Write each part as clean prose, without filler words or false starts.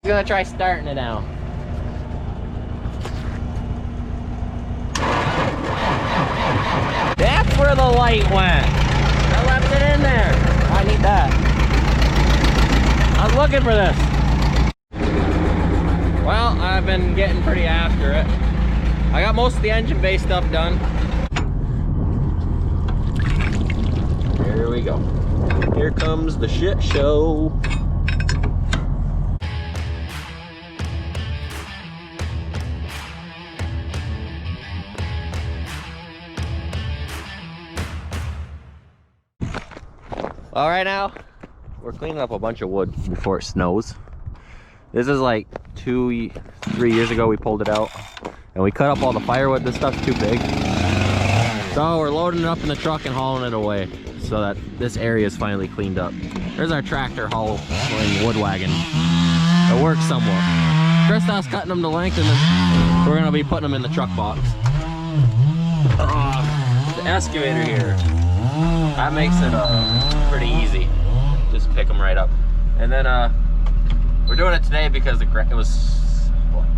gonna try starting it now. That's where the light went. I left it in there. I need that. I was looking for this. Well, I've been getting pretty after it. I got most of the engine bay stuff done. Here we go. Here comes the shit show. All right, now we're cleaning up a bunch of wood before it snows. This is like 2-3 years ago we pulled it out and we cut up all the firewood. This stuff's too big, so we're loading it up in the truck and hauling it away so that this area is finally cleaned up. There's our tractor hauling wood wagon. It works somewhat. Christoph's cutting them to length and then we're gonna be putting them in the truck box. The excavator here, that makes it pretty easy. Just pick them right up. And then we're doing it today because it was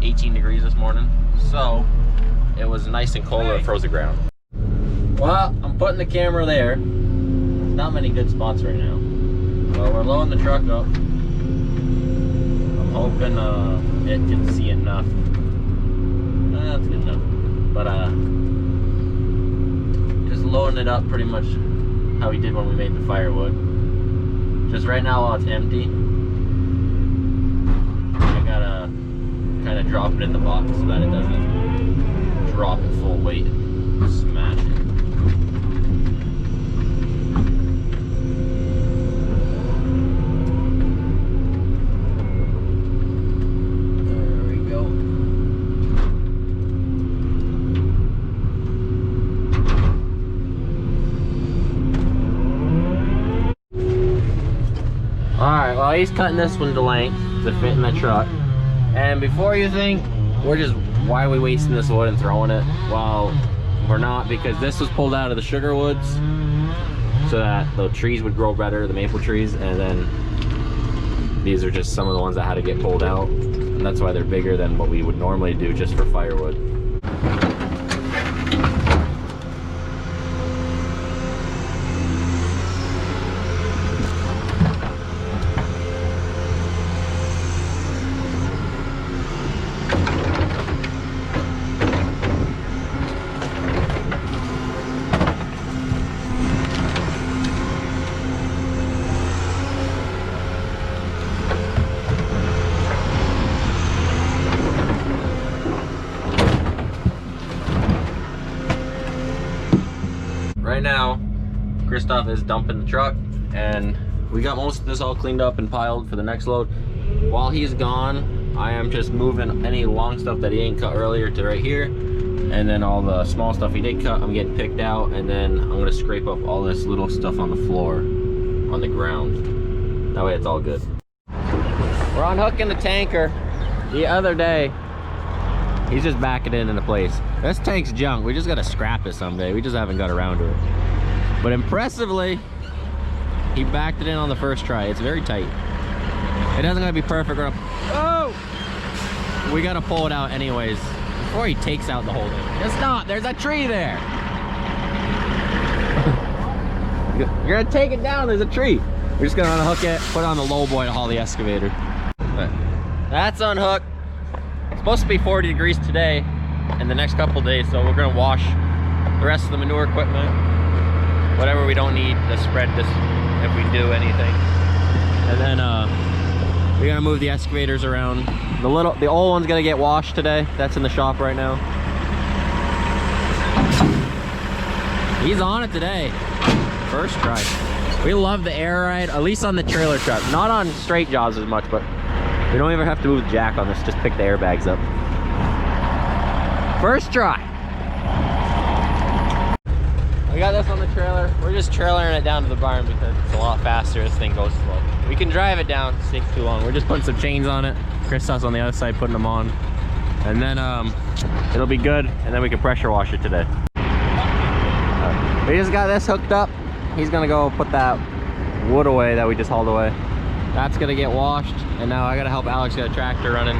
18 degrees this morning, so it was nice and cold and it froze the ground. Well, I'm putting the camera there. There's not many good spots right now. Well, we're loading the truck up. I'm hoping it can see enough. That's good enough. But just loading it up pretty much how we did when we made the firewood. Just right now while it's empty, I gotta kind of drop it in the box so that it doesn't drop at full weight and smash it. There we go. Alright, well he's cutting this one to length to fit in the truck. And before you think why are we wasting this wood and throwing it? Well, we're not, because this was pulled out of the sugar woods so that the trees would grow better, the maple trees, and then these are just some of the ones that had to get pulled out. And that's why they're bigger than what we would normally do just for firewood. Right now, Christoph is dumping the truck and we got most of this all cleaned up and piled for the next load. While he's gone, I am just moving any long stuff that he ain't cut earlier to right here, and then all the small stuff he did cut I'm getting picked out, and then I'm gonna scrape up all this little stuff on the floor, on the ground. That way it's all good. We're unhooking the tanker. The other day, he's just backing it into place. This tank's junk. We just gotta scrap it someday. We just haven't got around to it. But impressively, he backed it in on the first try. It's very tight. It doesn't gotta be perfect. Oh! We gotta pull it out anyways before he takes out the whole thing. It's not. There's a tree there. You're gonna take it down. There's a tree. We're just gonna unhook it, put it on the low boy to haul the excavator. But that's unhooked. It's supposed to be 40 degrees today and the next couple days, so we're gonna wash the rest of the manure equipment, whatever we don't need to spread this if we do anything. And then we're gonna move the excavators around. The old one's gonna get washed today. That's in the shop right now. He's on it today. First try. We love the air ride, at least on the trailer truck. Not on straight jobs as much, but we don't even have to move the jack on this, just pick the airbags up. First try. We got this on the trailer. We're just trailering it down to the barn because it's a lot faster. This thing goes slow. We can drive it down, it takes too long. We're just putting some chains on it. Christoph's on the other side putting them on. And then it'll be good, and then we can pressure wash it today. We just got this hooked up. He's gonna go put that wood away that we just hauled away. That's gonna get washed, and now I gotta help Alex get a tractor running.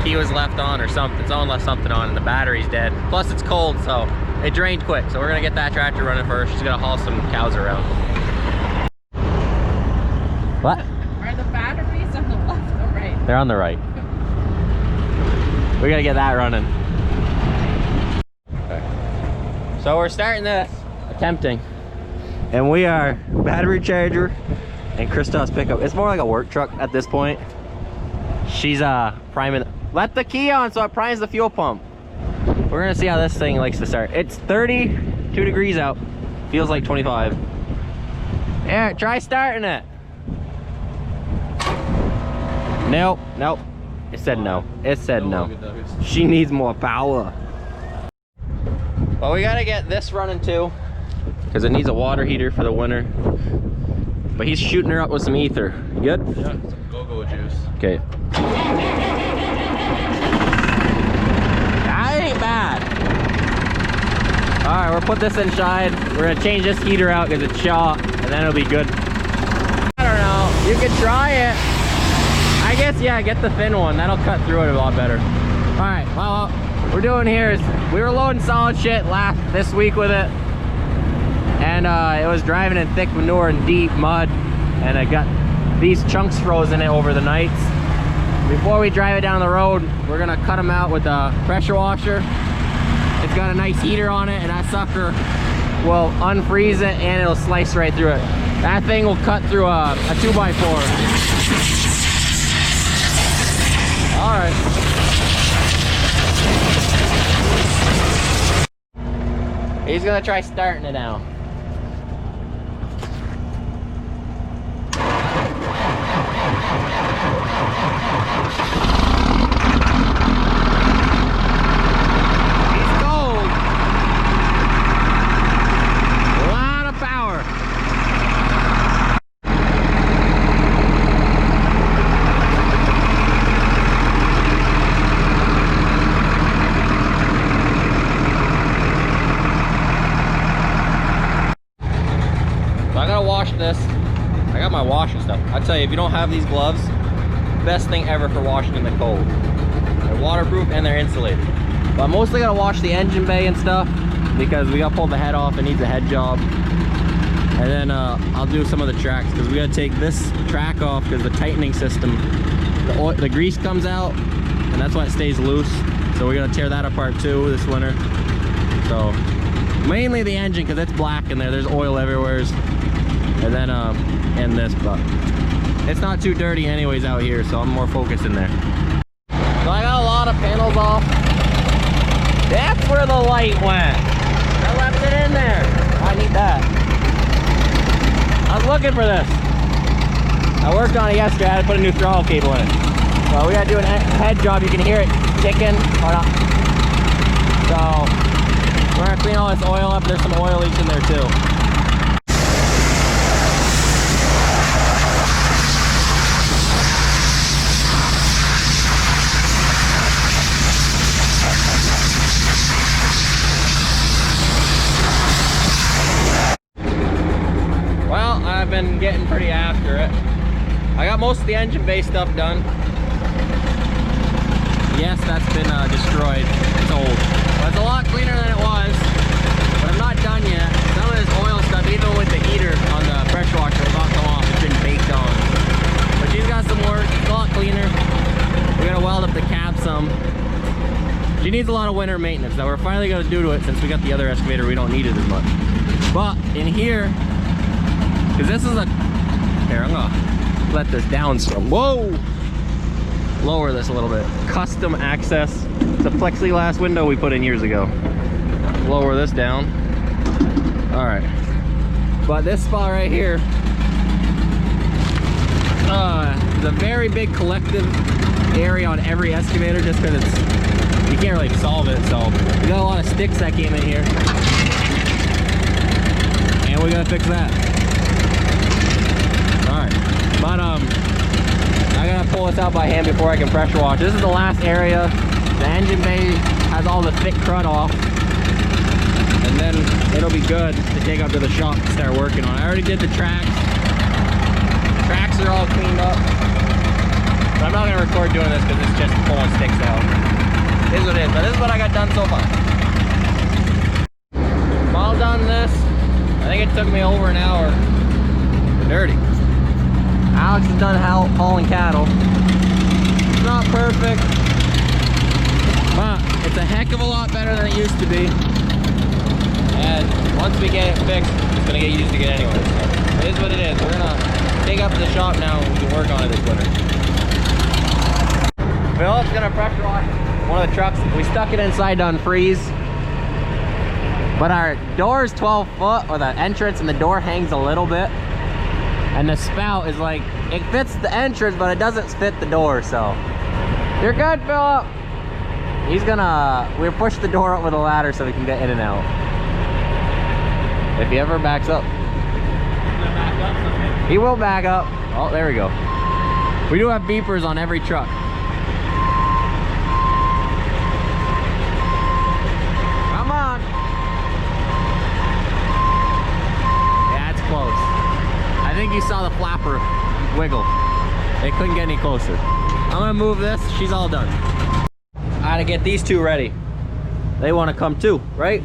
Key was left on or something. Someone left something on and the battery's dead. Plus it's cold, so it drained quick. So we're gonna get that tractor running first. She's gonna haul some cows around. What? Are the batteries on the left or right? They're on the right. We gotta get that running. Okay. So we're starting this, attempting. And we are battery charger and Kristoff's pickup. It's more like a work truck at this point. She's priming. Let the key on so it primes the fuel pump. We're gonna see how this thing likes to start. It's 32 degrees out. Feels like 25. Yeah, try starting it. Nope, nope. It said no. It said no. She needs more power. Well, we gotta get this running too, because it needs a water heater for the winter. But he's shooting her up with some ether. You good? Yeah, some go-go juice. Okay. That ain't bad. All right, we'll put this inside. We're gonna change this heater out because it's shot, and then it'll be good. I don't know. You could try it. I guess, yeah, get the thin one. That'll cut through it a lot better. All right, well, what we're doing here is we were loading solid shit this week with it. And it was driving in thick manure and deep mud. And I got these chunks frozen in it over the nights. Before we drive it down the road, we're gonna cut them out with a pressure washer. It's got a nice heater on it, and that sucker will unfreeze it and it'll slice right through it. That thing will cut through a 2x4. All right. He's gonna try starting it now. He's cold. A lot of power. I gotta wash this. I got my washing stuff. I tell you, if you don't have these gloves, best thing ever for washing in the cold. They're waterproof and they're insulated. But I'm mostly gonna wash the engine bay and stuff because we gotta pull the head off. It needs a head job. And then I'll do some of the tracks because we gotta take this track off because the tightening system, the grease comes out and that's why it stays loose. So we're gonna tear that apart too this winter. So mainly the engine because it's black in there. There's oil everywhere. And then and this, but it's not too dirty anyways out here, so I'm more focused in there. So I got a lot of panels off. That's where the light went. I left it in there. I need that. I was looking for this. I worked on it yesterday. I had to put a new throttle cable in it. Well, we gotta do a head job. You can hear it ticking. Hold on. So we're gonna clean all this oil up. There's some oil leaks in there too. Well, I've been getting pretty after it. I got most of the engine bay stuff done. Yes, that's been destroyed. It's old. But it's a lot cleaner than it was. But I'm not done yet. Some of this oil stuff, even with the heater on the pressure washer, will not come off. It's been baked on. But she's got some work. It's a lot cleaner. We gotta weld up the cap some. She needs a lot of winter maintenance that we're finally gonna do to it since we got the other excavator. We don't need it as much. But in here, because this is a, here, I'm gonna let this down some. Whoa! Lower this a little bit. Custom access. It's a plexiglass window we put in years ago. Lower this down. All right. But this spot right here is a very big collective area on every excavator just because it's, you can't really solve it. So we got a lot of sticks that came in here. And we gotta fix that. Alright. But I gotta pull this out by hand before I can pressure wash. This is the last area. The engine bay has all the thick crud off. And then it'll be good to take up to the shop and start working on. I already did the tracks. Tracks are all cleaned up. But I'm not gonna record doing this because it's just pulling sticks out. It is what it is, but this is what I got done so far. I'm all done this. I think it took me over an hour. Dirty. Alex is done hauling cattle. It's not perfect, but it's a heck of a lot better than it used to be. And once we get it fixed, it's gonna get used again anyway. So it is what it is. We're gonna take up the shop now and we can work on it this winter. Philip's gonna pressure wash one of the trucks. We stuck it inside to unfreeze. But our door is 12 foot, or the entrance and the door hangs a little bit. And the spout is like, it fits the entrance, but it doesn't fit the door, so. You're good, Philip. He's gonna, we'll push the door up with a ladder so we can get in and out. If he ever backs up. He will back up. Oh, there we go. We do have beepers on every truck. Come on. Yeah, it's close. I think you saw the flapper wiggle. It couldn't get any closer. I'm gonna move this. She's all done. I gotta get these two ready. They want to come too, right?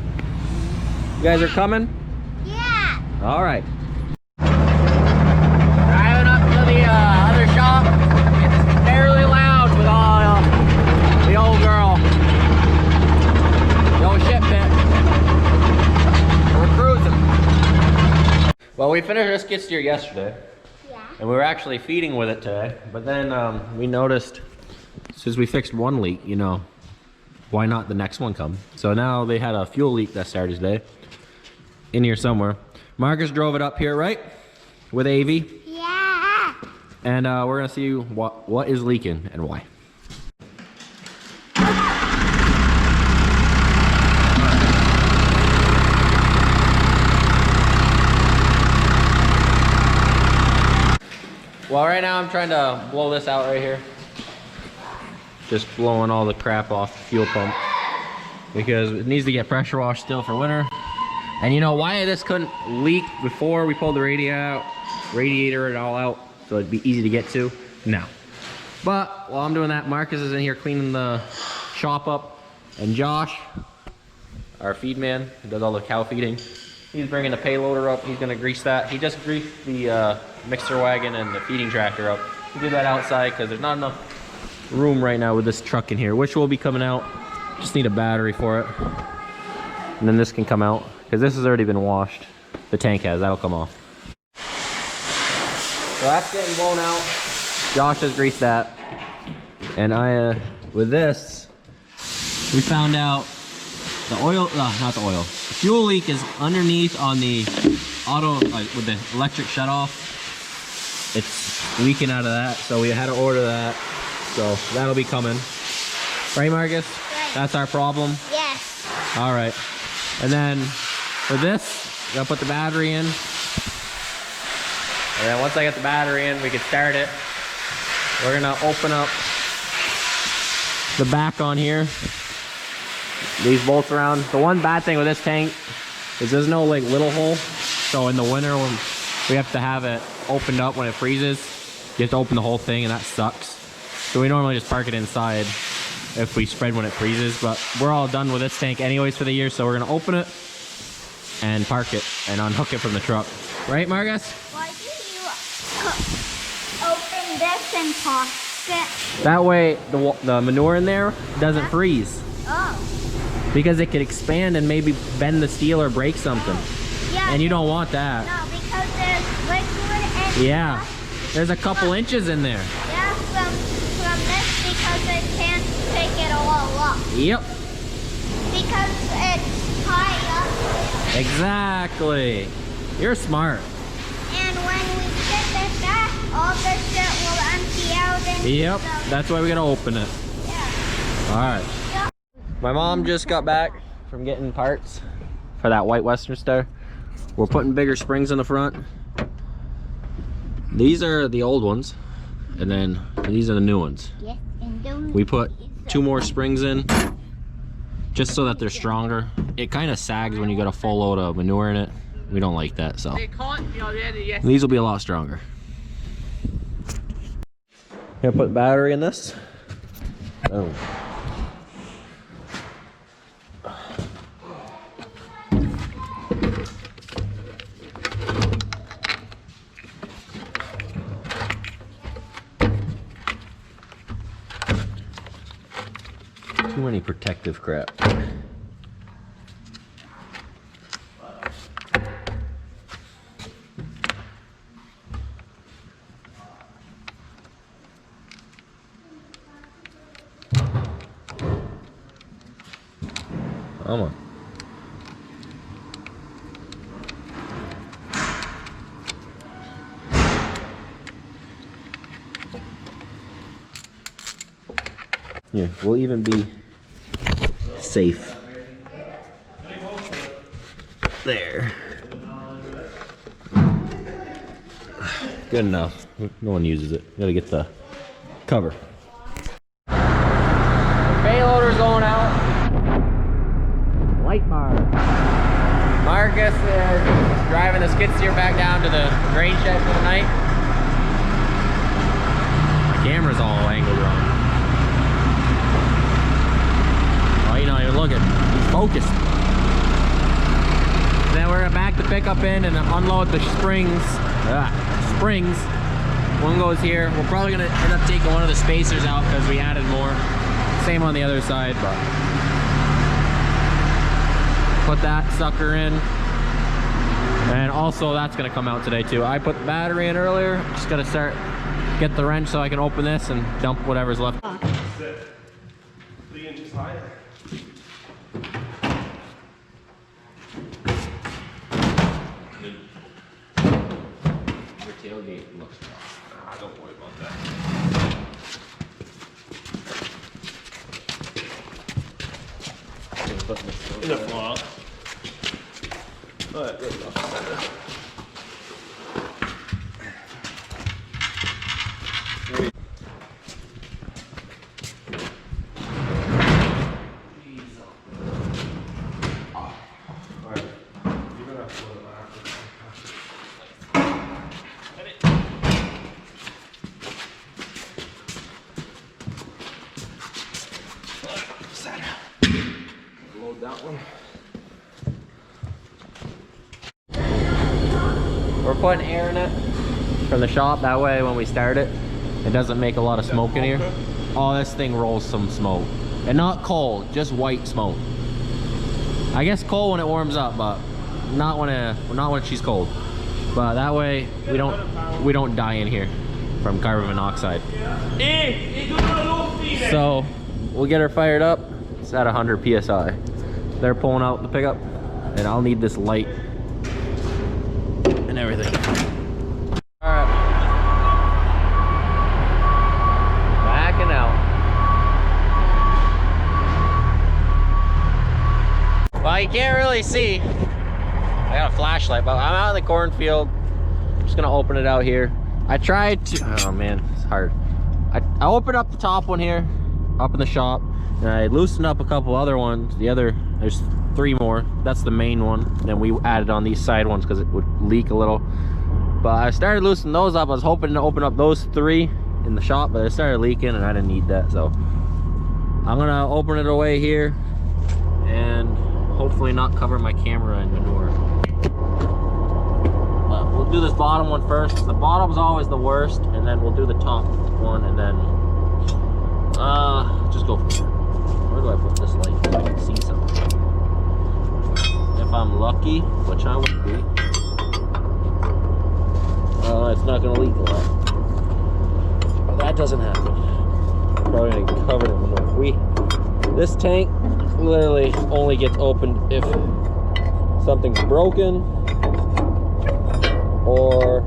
You guys are coming? Yeah. All right. Driving up to the other shop. It's fairly loud with all the old girl. The old shit pit. We're cruising. Well, we finished our skid steer yesterday. Yeah. And we were actually feeding with it today. But then we noticed, since we fixed one leak, you know, why not the next one come? So now they had a fuel leak that started today. In here somewhere. Marcus drove it up here, right? With AV. Yeah. And we're gonna see what is leaking and why. Well, right now I'm trying to blow this out right here. Just blowing all the crap off the fuel pump. Because it needs to get pressure washed still for winter. And you know why this couldn't leak before we pulled the radiator and all out, so it'd be easy to get to? No. But while I'm doing that, Marcus is in here cleaning the shop up, and Josh, our feed man, who does all the cow feeding, he's bringing the payloader up. He's gonna grease that. He just greased the mixer wagon and the feeding tractor up. He did that outside because there's not enough room right now with this truck in here, which will be coming out. Just need a battery for it. And then this can come out, because this has already been washed. The tank has, that'll come off. So that's getting blown out. Josh has greased that. And I, with this, we found out the oil, not the oil. The fuel leak is underneath on the auto, with the electric shut off. It's leaking out of that, so we had to order that. So that'll be coming. Right, Marcus? Right. That's our problem? Yes. All right. And then for this, I'm gonna put the battery in. And then once I get the battery in, we can start it. We're gonna open up the back on here. These bolts around. The one bad thing with this tank is there's no like little hole. So in the winter when we have to have it opened up when it freezes, you have to open the whole thing and that sucks. So we normally just park it inside if we spread when it freezes, but we're all done with this tank anyways for the year, so we're gonna open it and park it and unhook it from the truck. Right, Marcus? Why do you open this and park it? That way the manure in there doesn't freeze. Oh. Because it could expand and maybe bend the steel or break something. Yeah. And you don't want that. No, because there's liquid and Yeah. There's a couple inches in there. yeah, from this because it can't take it all up. Yep. Because it's high up. Exactly. You're smart. And when we get this back, all this shit will empty out and Yep. That's why we gotta open it. yeah. Alright. Yeah. My mom just got back from getting parts for that white Western Star. We're putting bigger springs in the front. These are the old ones, and then these are the new ones. Yes, and don't We put 2 more springs in, just so that they're stronger. It kind of sags when you got a full load of manure in it. We don't like that, so. These will be a lot stronger. Gonna put battery in this. Oh. Too many protective crap. Come on. Here, we'll even be safe. There. Good enough. No one uses it. You gotta get the cover. Payloader's going out. Light bar. Marcus is driving the skid steer back down to the grain shed for the night. My camera's all angled wrong. Oh, you're not even looking. He's focused. Then we're gonna back the pickup in and unload the springs. Springs. One goes here. We're probably gonna end up taking one of the spacers out because we added more. Same on the other side, but put that sucker in. And also that's gonna come out today too. I put the battery in earlier. Just gotta get the wrench so I can open this and dump whatever's left. 3 inches higher. Your tailgate looks rough. Don't worry about that. In the vlog. Alright, good enough. Load that one. We're putting air in it from the shop. That way when we start it, it doesn't make a lot of smoke in here. Oh, this thing rolls some smoke. And not coal, just white smoke. I guess coal when it warms up, but not when she's cold. But that way we don't die in here from carbon monoxide. So we'll get her fired up. It's at 100 psi. They're pulling out the pickup, and I'll need this light and everything. All right, backing out. Well, you can't really see. I got a flashlight, but I'm out in the cornfield. I'm just gonna open it out here. I tried to. Oh man, it's hard. I opened up the top one here, up in the shop. And I loosened up a couple other ones. There's 3 more. That's the main one. Then we added on these side ones because it would leak a little. But I started loosening those up. I was hoping to open up those 3 in the shop, but it started leaking and I didn't need that. So I'm gonna open it away here and hopefully not cover my camera in manure. But we'll do this bottom one first. The bottom's always the worst, and then we'll do the top one, and then just go from there. Where do I put this light so I can see something? If I'm lucky, which I would be. It's not gonna leak a lot. But that doesn't happen. Probably gonna get covered in manure. This tank literally only gets opened if something's broken or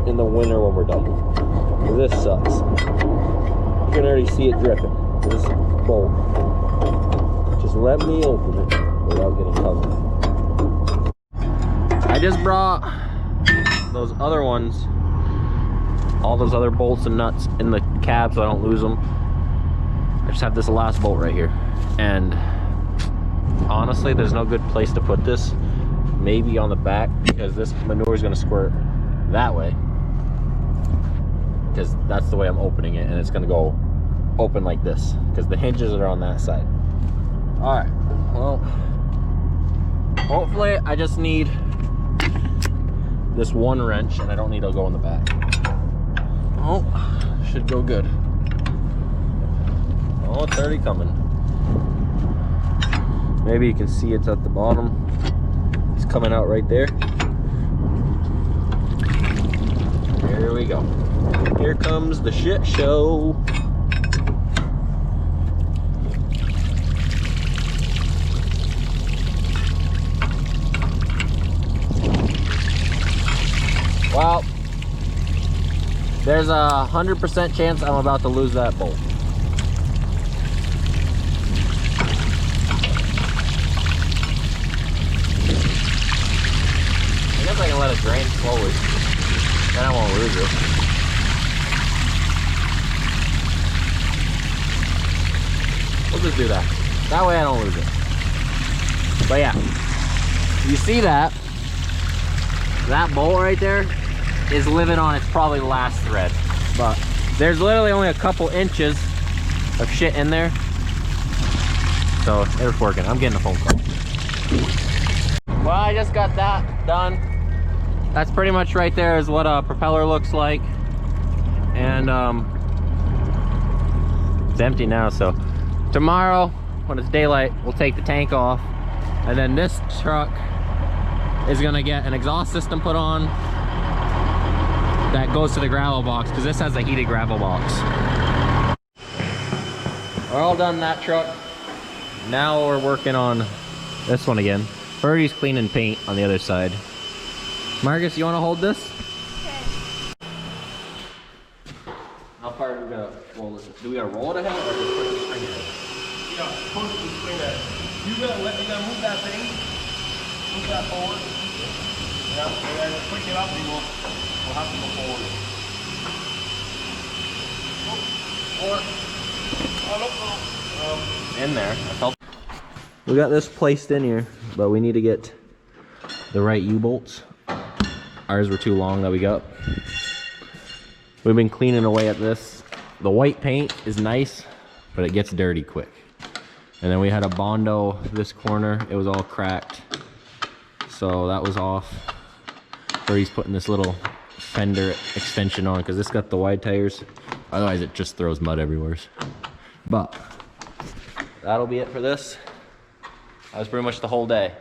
in the winter when we're done. This sucks. You can already see it dripping. This bolt. Just let me open it without getting covered. I just brought those other ones, all those other bolts and nuts in the cab so I don't lose them. I just have this last bolt right here. And honestly, there's no good place to put this. Maybe on the back, because this manure is going to squirt that way. because that's the way I'm opening it, and it's gonna go open like this because the hinges are on that side. All right, well, hopefully I just need this one wrench and I don't need to go in the back. Oh, should go good. Oh, it's already coming. Maybe you can see it's at the bottom. It's coming out right there. There we go. Here comes the shit show. Well, there's a 100% chance I'm about to lose that bolt. I guess I can let it drain slowly. Then I won't lose it. We'll just do that. That way I don't lose it. But yeah, you see that? That bolt right there is living on its probably last thread. But there's literally only a couple inches of shit in there. So it's working. I'm getting a phone call. Well, I just got that done. That's pretty much right there is what a propeller looks like. And it's empty now, so tomorrow when it's daylight we'll take the tank off, and then this truck is gonna get an exhaust system put on that goes to the gravel box, because this has a heated gravel box. We're all done that truck. Now we're working on this one again. Birdie's cleaning paint on the other side. Marcus, you want to hold this? Okay. How far are we gonna roll this? Do we gotta roll it ahead or just put the string ahead? Yeah, push the string ahead. You gotta move that thing. Move that forward. Yeah, and then push it up and we'll have to go forward. In there. We got this placed in here, but we need to get the right U-bolts. Ours were too long that we got. We've been cleaning away at this. The white paint is nice, but it gets dirty quick. And then we had a Bondo this corner. It was all cracked. So that was off. Birdie's putting this little fender extension on because this got the wide tires. Otherwise it just throws mud everywhere. But that'll be it for this. That was pretty much the whole day.